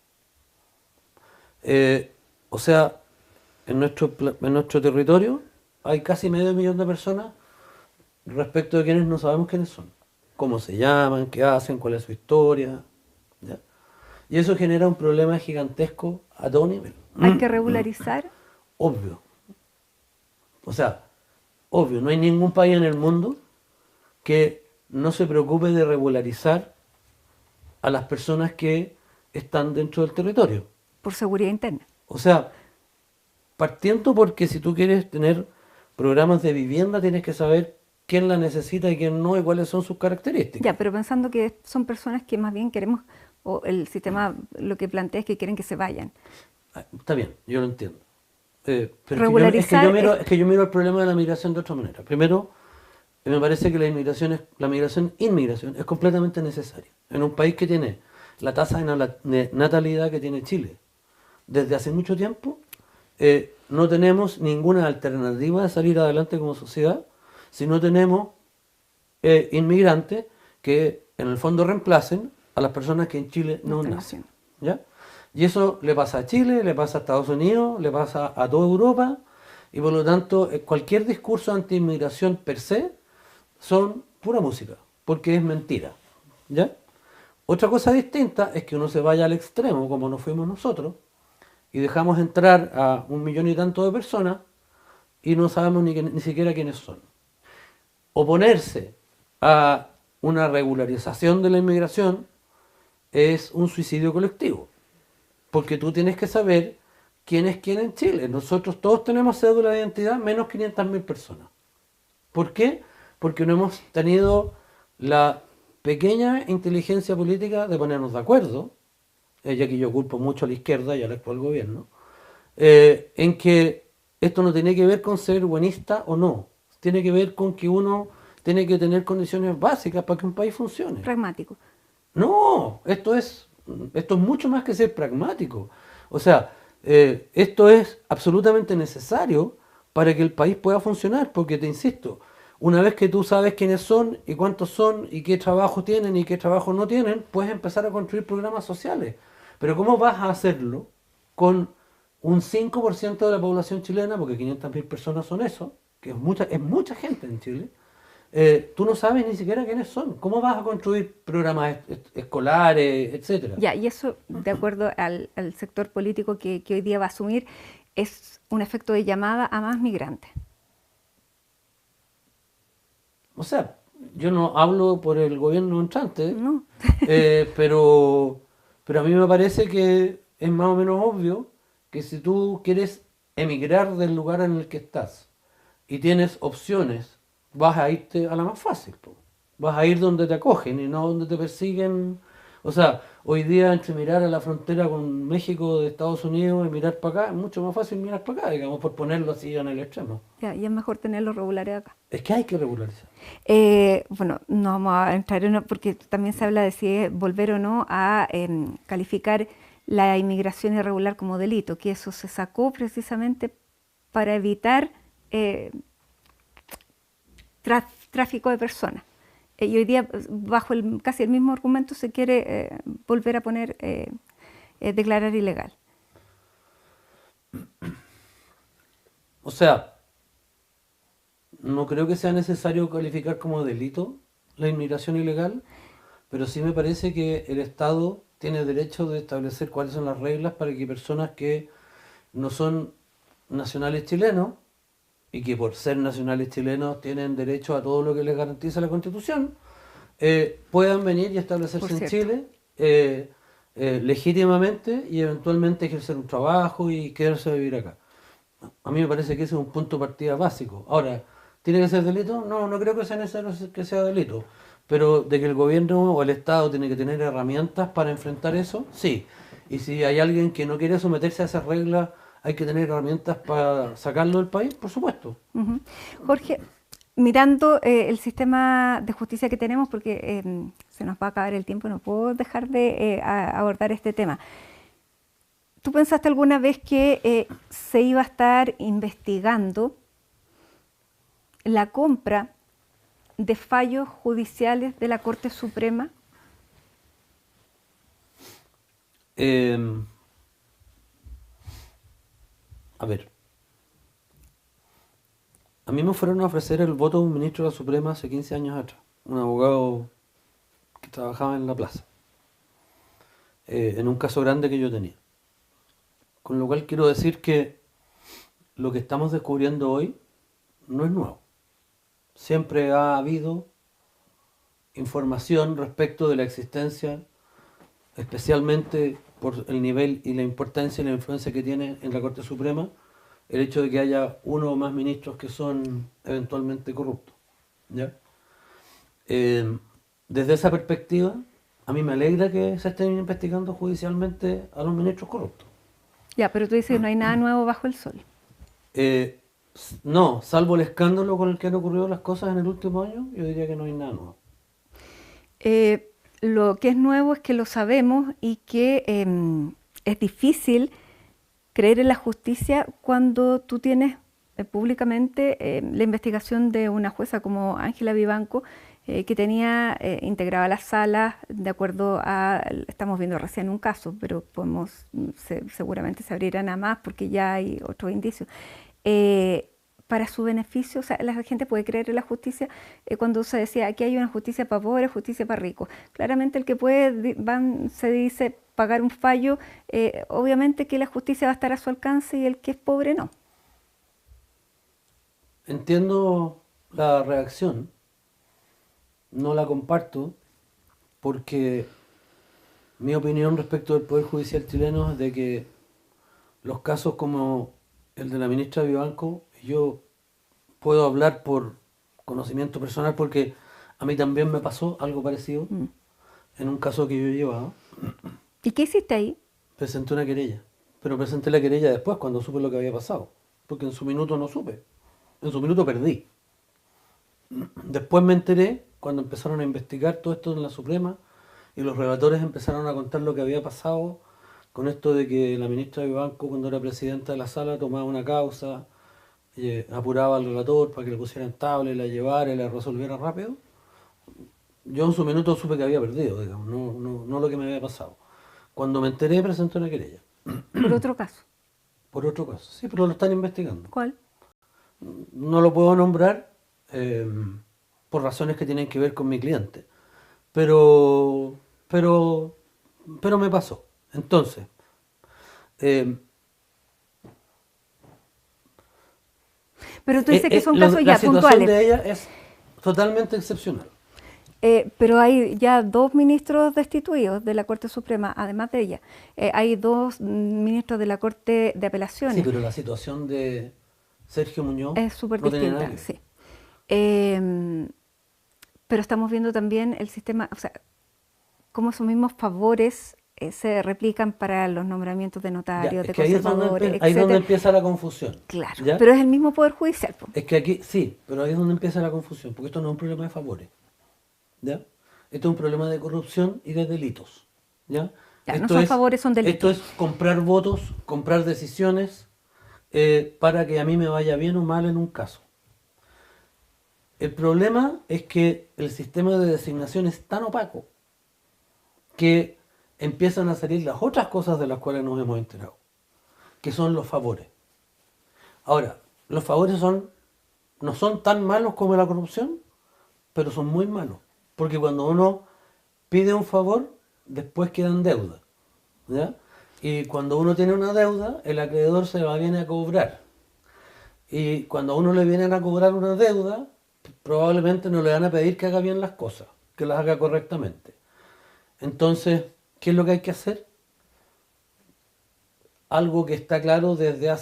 S1: O sea, en nuestro territorio hay casi medio millón de personas respecto de quienes no sabemos quiénes son, cómo se llaman, qué hacen, cuál es su historia. ¿Ya? Y eso genera un problema gigantesco a todo nivel.
S2: Hay que regularizar.
S1: Obvio. O sea, obvio, no hay ningún país en el mundo que no se preocupe de regularizar a las personas que están dentro del territorio.
S2: Por seguridad interna.
S1: O sea, partiendo porque si tú quieres tener programas de vivienda tienes que saber quién la necesita y quién no y cuáles son sus características.
S2: Ya, pero pensando que son personas que más bien queremos, o el sistema lo que plantea es que quieren que se vayan.
S1: Está bien, yo lo entiendo. Pero
S2: Regularizar
S1: es que yo miro el problema de la migración de otra manera. Primero, me parece que inmigración es completamente necesaria. En un país que tiene la tasa de natalidad que tiene Chile desde hace mucho tiempo, no tenemos ninguna alternativa de salir adelante como sociedad si no tenemos inmigrantes que en el fondo reemplacen a las personas que en Chile no nacen. ¿Ya? Y eso le pasa a Chile, le pasa a Estados Unidos, le pasa a toda Europa, y por lo tanto cualquier discurso anti-inmigración per se son pura música, porque es mentira. ¿Ya? Otra cosa distinta es que uno se vaya al extremo, como nos fuimos nosotros, y dejamos entrar a 1 millón y tanto de personas, y no sabemos ni siquiera quiénes son. Oponerse a una regularización de la inmigración es un suicidio colectivo, porque tú tienes que saber quién es quién en Chile. Nosotros todos tenemos cédula de identidad, menos 500.000 personas. ¿Por qué? Porque no hemos tenido la pequeña inteligencia política de ponernos de acuerdo, ya que yo culpo mucho a la izquierda y al actual gobierno, en que esto no tiene que ver con ser buenista o no, tiene que ver con que uno tiene que tener condiciones básicas para que un país funcione.
S2: Pragmático.
S1: No, esto es mucho más que ser pragmático. O sea, esto es absolutamente necesario para que el país pueda funcionar, porque te insisto, una vez que tú sabes quiénes son y cuántos son y qué trabajo tienen y qué trabajo no tienen, puedes empezar a construir programas sociales. Pero ¿cómo vas a hacerlo con un 5% de la población chilena, porque 500.000 personas son eso, que es mucha gente en Chile? Tú no sabes ni siquiera quiénes son. ¿Cómo vas a construir programas escolares, etcétera?
S2: Ya, y eso, de acuerdo al sector político que hoy día va a asumir, es un efecto de llamada a más migrantes.
S1: O sea, yo no hablo por el gobierno entrante,
S2: ¿No?
S1: pero a mí me parece que es más o menos obvio que si tú quieres emigrar del lugar en el que estás y tienes opciones, vas a irte a la más fácil, po. Vas a ir donde te acogen y no donde te persiguen. O sea, hoy día entre mirar a la frontera con México de Estados Unidos y mirar para acá, es mucho más fácil mirar para acá, digamos, por ponerlo así en el extremo.
S2: Ya, y es mejor tenerlos regulares acá.
S1: Es que hay que regularizar.
S2: Bueno, no vamos a entrar en porque también se habla de si es volver o no a calificar la inmigración irregular como delito, que eso se sacó precisamente para evitar tráfico de personas. Y hoy día, bajo casi el mismo argumento, se quiere volver a poner, declarar ilegal.
S1: O sea, no creo que sea necesario calificar como delito la inmigración ilegal, pero sí me parece que el Estado tiene derecho de establecer cuáles son las reglas para que personas que no son nacionales chilenos y que por ser nacionales chilenos tienen derecho a todo lo que les garantiza la Constitución, puedan venir y establecerse en Chile legítimamente y eventualmente ejercer un trabajo y quedarse a vivir acá. A mí me parece que ese es un punto de partida básico. Ahora, ¿tiene que ser delito? No, no creo que sea necesario que sea delito. Pero de que el gobierno o el Estado tiene que tener herramientas para enfrentar eso, sí. Y si hay alguien que no quiere someterse a esas reglas, hay que tener herramientas para sacarlo del país, por supuesto.
S2: Jorge, mirando el sistema de justicia que tenemos, porque se nos va a acabar el tiempo, no puedo dejar de abordar este tema. ¿Tú pensaste alguna vez que se iba a estar investigando la compra de fallos judiciales de la Corte Suprema?
S1: A ver, a mí me fueron a ofrecer el voto de un ministro de la Suprema hace 15 años atrás, un abogado que trabajaba en la plaza, en un caso grande que yo tenía. Con lo cual quiero decir que lo que estamos descubriendo hoy no es nuevo. Siempre ha habido información respecto de la existencia, especialmente por el nivel y la importancia y la influencia que tiene en la Corte Suprema, el hecho de que haya uno o más ministros que son eventualmente corruptos. ¿Ya? Desde esa perspectiva, a mí me alegra que se estén investigando judicialmente a los ministros corruptos.
S2: Ya, pero tú dices que no hay nada nuevo bajo el sol.
S1: No, salvo el escándalo con el que han ocurrido las cosas en el último año, yo diría que no hay nada nuevo.
S2: Lo que es nuevo es que lo sabemos y que es difícil creer en la justicia cuando tú tienes públicamente la investigación de una jueza como Ángela Vivanco, que tenía integraba las salas de acuerdo a, estamos viendo recién un caso, pero seguramente se abrirán a más porque ya hay otros indicios. Para su beneficio, o sea, la gente puede creer en la justicia cuando se decía aquí hay una justicia para pobres, justicia para ricos. Claramente el que puede, se dice, pagar un fallo, obviamente que la justicia va a estar a su alcance y el que es pobre no.
S1: entiendo la reacción, no la comparto porque mi opinión respecto del Poder Judicial chileno es de que los casos como el de la ministra Vivanco, yo puedo hablar por conocimiento personal porque a mí también me pasó algo parecido en un caso que yo llevaba.
S2: ¿Y qué hiciste ahí?
S1: Presenté una querella, pero presenté la querella después cuando supe lo que había pasado, porque en su minuto no supe, en su minuto perdí. Después me enteré cuando empezaron a investigar todo esto en la Suprema y los relatores empezaron a contar lo que había pasado con esto de que la ministra Vivanco, cuando era presidenta de la sala, tomaba una causa, apuraba al relator para que le pusieran tabla, la llevara y la resolviera rápido. Yo en su minuto supe que había perdido, digamos, no lo que me había pasado. Cuando me enteré presenté una querella,
S2: Por otro caso.
S1: por otro caso. Sí, pero lo están investigando.
S2: ¿Cuál?
S1: No lo puedo nombrar eh, por razones que tienen que ver con mi cliente. Pero, pero, pero me pasó. Entonces, eh,
S2: Pero tú dices que son casos
S1: la
S2: ya
S1: situación
S2: puntuales.
S1: de ella es totalmente excepcional.
S2: Pero hay ya dos ministros destituidos de la Corte Suprema, además de ella. Hay dos ministros de la Corte de
S1: Sí,
S2: Apelaciones.
S1: pero la situación de Sergio Muñoz
S2: Es súper
S1: no tiene nada
S2: distinta,
S1: que ver.
S2: sí. Eh, pero estamos viendo también el sistema, o sea, cómo esos mismos favores se replican para los nombramientos de
S1: Ya,
S2: notarios,
S1: es
S2: de
S1: que
S2: conservadores,
S1: ahí es donde
S2: etcétera.
S1: empieza la confusión.
S2: Claro,
S1: ¿Ya?
S2: pero es el mismo Poder Judicial, po.
S1: Es que aquí, sí, pero ahí es donde empieza la confusión, porque esto no es un problema de favores. ¿Ya? Esto es un problema de corrupción y de delitos. ¿Ya?
S2: Ya, no son favores, son
S1: Esto
S2: delitos.
S1: es comprar votos, comprar decisiones para que a mí me vaya bien o mal en un caso. El problema es que el sistema de designación es tan opaco que empiezan a salir las otras cosas de las cuales nos hemos enterado, que son los favores. Ahora, los favores no son tan malos como la corrupción, pero son muy malos. Porque cuando uno pide un favor, después queda en deuda. ¿Ya? Y cuando uno tiene una deuda, el acreedor viene a cobrar. Y cuando a uno le vienen a cobrar una deuda, probablemente no le van a pedir que haga bien las cosas, que las haga correctamente. Entonces, ¿qué es lo que hay que hacer? Algo que está claro desde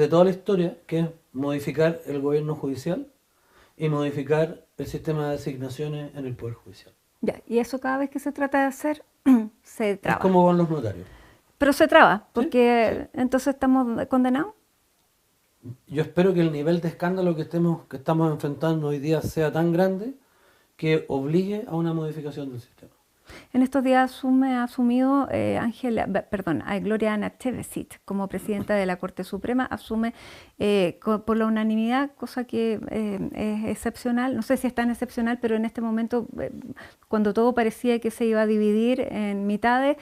S1: toda la historia, que es modificar el gobierno judicial y modificar el sistema de designaciones en el Poder Judicial.
S2: Ya, y eso cada vez que se trata de hacer, se
S1: Es
S2: traba.
S1: como con los notarios.
S2: Pero se traba,
S1: ¿Sí?
S2: porque entonces estamos condenados.
S1: Yo espero que el nivel de escándalo que estamos enfrentando hoy día sea tan grande que obligue a una modificación del sistema.
S2: En estos días ha asumido Gloria Ana Tevesic como presidenta de la Corte Suprema, asume por la unanimidad, cosa que es excepcional, no sé si es tan excepcional, pero en este momento, cuando todo parecía que se iba a dividir en mitades,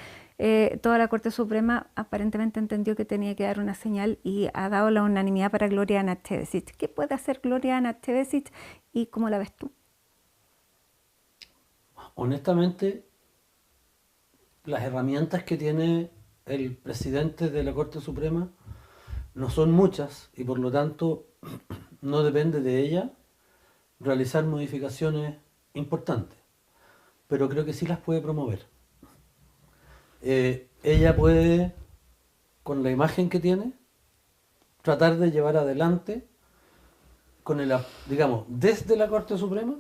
S2: toda la Corte Suprema aparentemente entendió que tenía que dar una señal y ha dado la unanimidad para Gloria Ana Tevesic. ¿Qué puede hacer Gloria Ana Tevesic y cómo la ves tú?
S1: Honestamente, las herramientas que tiene el presidente de la Corte Suprema no son muchas y por lo tanto no depende de ella realizar modificaciones importantes, pero creo que sí las puede promover. Ella puede, con la imagen que tiene, tratar de llevar adelante, digamos, desde la Corte Suprema,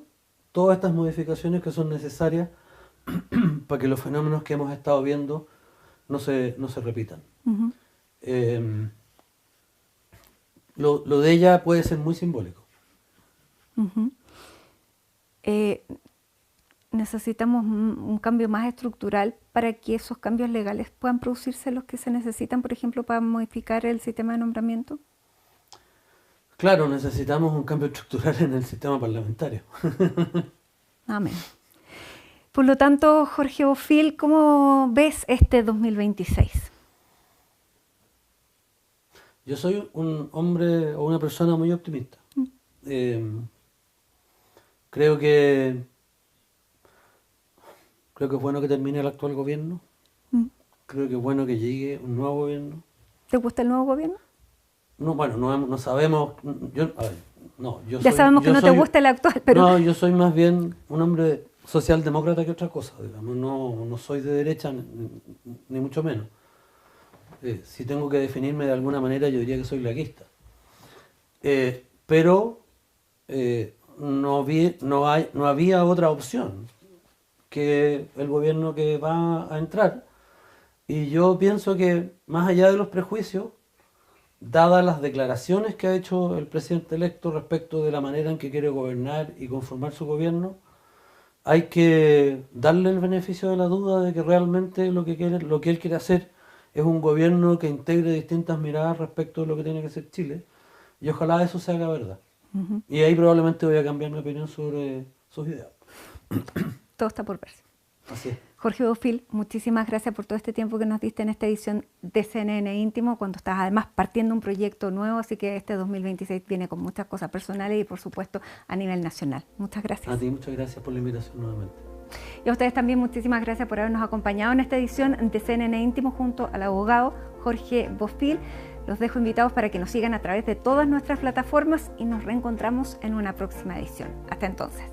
S1: todas estas modificaciones que son necesarias para que los fenómenos que hemos estado viendo no se repitan.
S2: Uh-huh.
S1: Lo de ella puede ser muy simbólico.
S2: Uh-huh. Necesitamos un cambio más estructural para que esos cambios legales puedan producirse los que se necesitan, por ejemplo, para modificar el sistema de nombramiento.
S1: Claro, necesitamos un cambio estructural en el sistema parlamentario.
S2: Amén. Por lo tanto, Jorge Bofill, ¿cómo ves este 2026?
S1: Yo soy un hombre o una persona muy optimista. Creo que es bueno que termine el actual gobierno. Creo que es bueno que llegue un nuevo gobierno.
S2: ¿Te gusta el nuevo gobierno?
S1: no, bueno, no sabemos, yo, a ver, no, yo
S2: Ya
S1: soy,
S2: sabemos que
S1: yo
S2: no te
S1: soy-
S2: gusta el actual, pero
S1: No, yo soy más bien un hombre socialdemócrata que otra cosa, digamos, no soy de derecha ni mucho menos. Si tengo que definirme de alguna manera, yo diría que soy laquista. Pero no había otra opción que el gobierno que va a entrar. Y yo pienso que más allá de los prejuicios, dadas las declaraciones que ha hecho el presidente electo respecto de la manera en que quiere gobernar y conformar su gobierno, hay que darle el beneficio de la duda de que realmente lo que él quiere hacer es un gobierno que integre distintas miradas respecto de lo que tiene que ser Chile. Y ojalá eso se haga verdad. Y ahí probablemente voy a cambiar mi opinión sobre sus ideas.
S2: todo está por verse.
S1: Así es.
S2: Jorge Bofill, muchísimas gracias por todo este tiempo que nos diste en esta edición de CNN Íntimo, cuando estás además partiendo un proyecto nuevo, así que este 2026 viene con muchas cosas personales y por supuesto a nivel nacional. Muchas gracias.
S1: A ti muchas gracias por la invitación nuevamente.
S2: Y a ustedes también muchísimas gracias por habernos acompañado en esta edición de CNN Íntimo junto al abogado Jorge Bofill. Los dejo invitados para que nos sigan a través de todas nuestras plataformas y nos reencontramos en una próxima edición. Hasta entonces.